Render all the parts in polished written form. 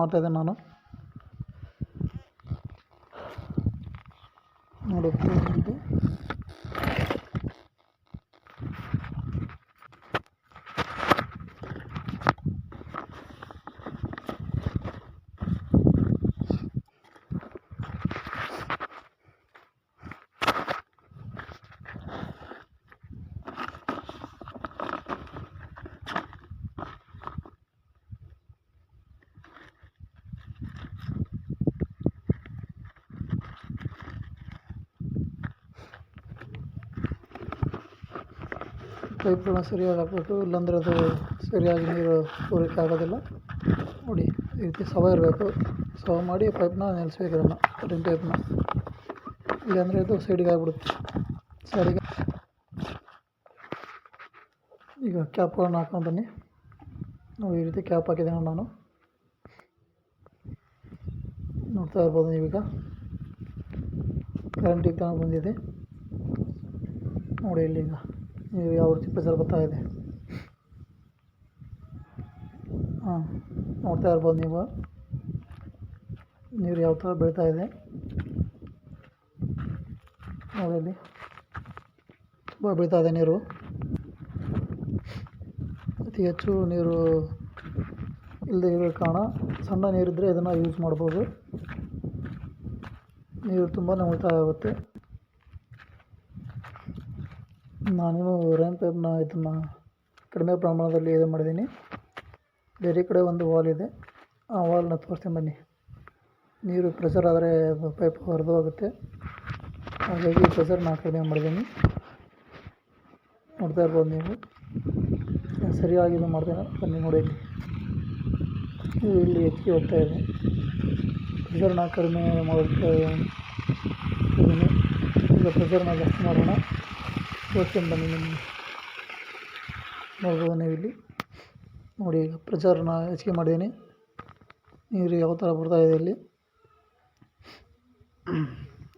ಮಾಡ್ತಾಯಿದ್ದೆ ನಾನು ನೋಡಿ. ಪೈಪ್ಗಳನ್ನ ಸರಿಯಾಗಿ ಹಾಕಬೇಕು, ಇಲ್ಲಾಂದರೆ ಅದು ಸರಿಯಾಗಿ ನೀರು ಪೂರೈಕೆ ಆಗೋದಿಲ್ಲ. ನೋಡಿ, ಈ ರೀತಿ ಸವ ಇರಬೇಕು. ಸವ ಮಾಡಿ ಪೈಪ್ನ ನಿಲ್ಲಿಸ್ಬೇಕು, ಅದನ್ನು ಕಟಿಂಗ್ ಟೈಪ್ನ. ಇಲ್ಲಾಂದರೆ ಇದು ಸೈಡಿಗೆ ಆಗಿಬಿಡುತ್ತೆ. ಸೈಡಿಗೆ ಈಗ ಕ್ಯಾಪ್ಗಳನ್ನು ಹಾಕೊಂಡು ಬನ್ನಿ. ನೋಡಿ, ಈ ರೀತಿ ಕ್ಯಾಪ್ ಹಾಕಿದ್ದೇನೆ ನಾನು. ನೋಡ್ತಾ ಇರ್ಬೋದು ನೀವೀಗ ಕರೆಂಟಿಗೆ ತಗೊಂಡು ಬಂದಿದೆ. ನೋಡಿ ಇಲ್ಲಿ ಈಗ ನೀವು ಯಾವ ರೀತಿ ಪ್ರೆಷರ್ ಬರ್ತಾ ಇದೆ. ನೋಡ್ತಾ ಇರ್ಬೋದು ನೀವು ನೀರು ಯಾವ ಥರ ಬೀಳ್ತಾ ಇದೆ. ನೋಡಿ ಇಲ್ಲಿ ತುಂಬ ಬೀಳ್ತಾ ಇದೆ ನೀರು. ಅತಿ ಹೆಚ್ಚು ನೀರು ಇಲ್ಲದೆ ಇರೋ ಕಾರಣ ಸಣ್ಣ ನೀರಿದ್ದರೆ ಇದನ್ನು ಯೂಸ್ ಮಾಡ್ಬೋದು. ನೀರು ತುಂಬಾ ಉಳಿತಾಯ ಆಗುತ್ತೆ. ನಾನು ರೈನ್ ಪೈಪ್ನ ಇದನ್ನು ಕಡಿಮೆ ಪ್ರಮಾಣದಲ್ಲಿ ಇದು ಮಾಡಿದ್ದೀನಿ. ಬೇರೆ ಕಡೆ ಒಂದು ವಾಲ್ ಇದೆ, ಆ ವಾಲ್ನ ತೋರಿಸ್ತೀನಿ ಬನ್ನಿ. ನೀರು ಪ್ರೆಷರ್ ಆದರೆ ಅದು ಪೈಪ್ ಹರಿದು ಹೋಗುತ್ತೆ. ಹಾಗಾಗಿ ಪ್ರೆಷರ್ನ ಕಡಿಮೆ ಮಾಡಿದ್ದೀನಿ. ನೋಡ್ತಾ ಇರ್ಬೋದು ನೀವು. ಸರಿಯಾಗಿ ಇದು ಮಾಡ್ತೇನೆ ಬನ್ನಿ. ನೋಡಿ ಇಲ್ಲಿ ಹೆಚ್ಚಿಗೆ ಹೋಗ್ತಾ ಇದೆ. ಪ್ರೆಷರ್ನ ಕಡಿಮೆ ಮಾಡೋಕ್ಕೆ ಇದ್ದೀನಿ. ಈಗ ಪ್ರೆಷರ್ನ ಜಾಸ್ತಿ ಮಾಡೋಣ. ತೋರಿಸ್ತೀನಿ ಬನ್ನಿ ನಿಮಗೆ. ನೋಡ್ಬೋದು ನೀವು ಇಲ್ಲಿ. ನೋಡಿ, ಈಗ ಪ್ರೆಷರ್ನ ಹೆಚ್ಚಿಗೆ ಮಾಡಿದ್ದೀನಿ. ನೀರು ಯಾವ ಥರ ಬರ್ತಾ ಇದೆ ಇಲ್ಲಿ.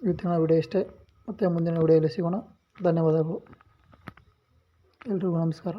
ಇವತ್ತಿನ ವಿಡಿಯೋ ಇಷ್ಟೇ. ಮತ್ತೆ ಮುಂದಿನ ವಿಡಿಯೋದಲ್ಲಿ ಸಿಗೋಣ. ಧನ್ಯವಾದಗಳು. ಎಲ್ರಿಗೂ ನಮಸ್ಕಾರ.